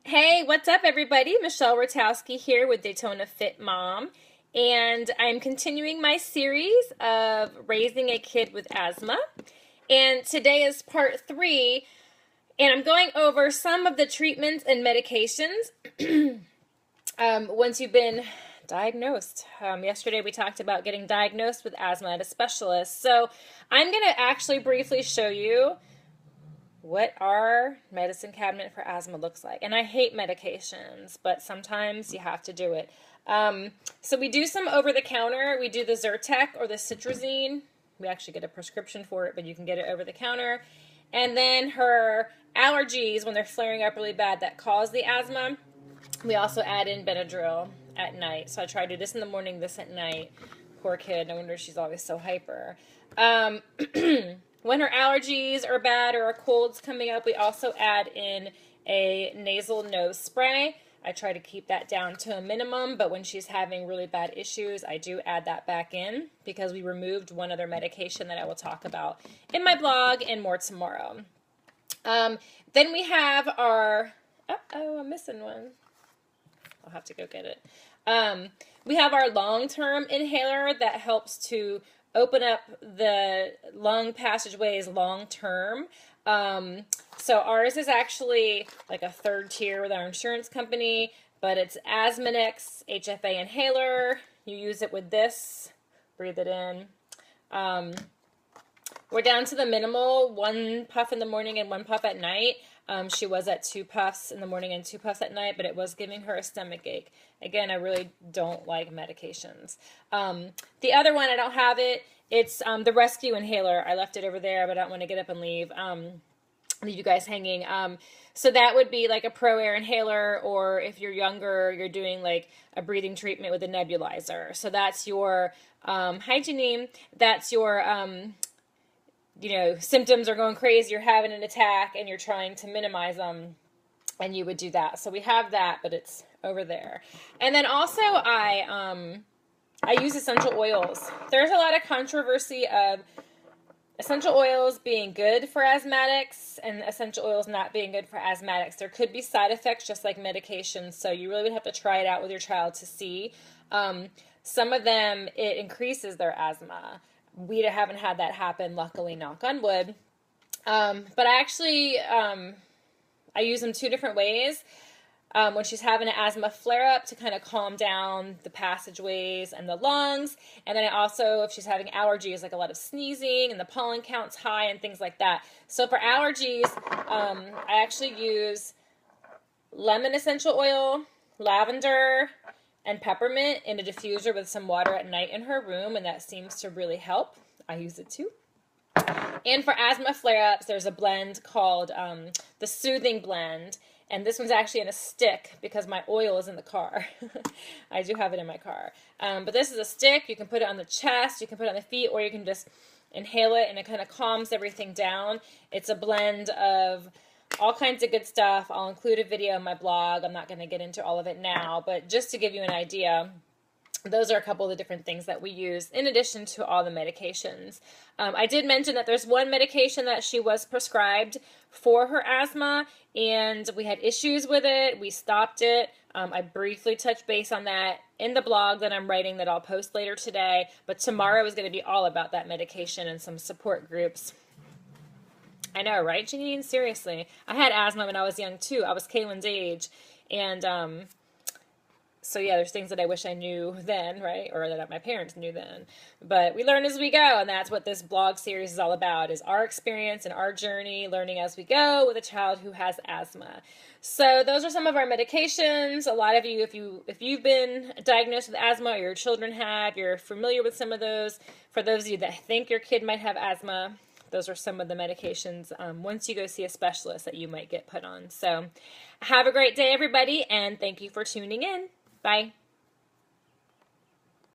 Hey, what's up, everybody? Michelle Rotowski here with Daytona Fit Mom, and I'm continuing my series of raising a kid with asthma. And today is part 3, and I'm going over some of the treatments and medications once you've been diagnosed. Yesterday we talked about getting diagnosed with asthma at a specialist. So I'm going to actually briefly show you what our medicine cabinet for asthma looks like. And I hate medications, but sometimes you have to do it. So we do some over-the-counter. We do the Zyrtec or the Citrazine. We actually get a prescription for it, but you can get it over-the-counter. And then her allergies, when they're flaring up really bad, that cause the asthma, we also add in Benadryl at night. So I try to do this in the morning, this at night. Poor kid, no wonder she's always so hyper. When her allergies are bad or a cold's coming up, we also add in a nasal nose spray. I try to keep that down to a minimum, but when she's having really bad issues, I do add that back in because we removed one other medication that I will talk about in my blog and more tomorrow. Then we have our, I'm missing one. I'll have to go get it. We have our long-term inhaler that helps to open up the lung passageways long-term. So ours is actually like a third tier with our insurance company, but it's Asthmanex HFA inhaler. You use it with this, breathe it in. We're down to the minimal, 1 puff in the morning and 1 puff at night. She was at 2 puffs in the morning and 2 puffs at night, but it was giving her a stomach ache. Again, I really don't like medications. The other one, I don't have it. It's the rescue inhaler. I left it over there, but I don't want to get up and leave you guys hanging. So that would be like a Pro Air inhaler, or if you're younger, you're doing like a breathing treatment with a nebulizer. So that's your, hi Janine, that's your, symptoms are going crazy, you're having an attack, and you're trying to minimize them, and you would do that. So we have that, but it's over there. And then also I use essential oils. There's a lot of controversy of essential oils being good for asthmatics and essential oils not being good for asthmatics. There could be side effects just like medications, so you really would have to try it out with your child to see. Some of them, it increases their asthma. We haven't had that happen, luckily, knock on wood. But I actually, I use them 2 different ways. When she's having an asthma flare-up to kind of calm down the passageways and the lungs. And then I also, if she's having allergies, like a lot of sneezing and the pollen count's high and things like that. So for allergies, I actually use lemon essential oil, lavender, and peppermint in a diffuser with some water at night in her room, and that seems to really help. I use it too. And for asthma flare-ups, there's a blend called the Soothing Blend, and this one's actually in a stick because my oil is in the car. I do have it in my car. But this is a stick. You can put it on the chest, you can put it on the feet, or you can just inhale it, and it kind of calms everything down. It's a blend of all kinds of good stuff. I'll include a video in my blog. I'm not going to get into all of it now, but just to give you an idea, those are a couple of the different things that we use in addition to all the medications. I did mention that there's one medication that she was prescribed for her asthma, and we had issues with it. We stopped it. I briefly touched base on that in the blog that I'm writing that I'll post later today, but tomorrow is going to be all about that medication and some support groups. I know, right, Janine? Seriously. I had asthma when I was young, too. I was Kaylin's age. And so, yeah, there's things that I wish I knew then, right? Or that my parents knew then. But we learn as we go, and that's what this blog series is all about, is our experience and our journey, learning as we go with a child who has asthma. So those are some of our medications. A lot of you, if you've been diagnosed with asthma or your children have, you're familiar with some of those. For those of you that think your kid might have asthma, those are some of the medications once you go see a specialist that you might get put on. So have a great day, everybody, and thank you for tuning in. Bye.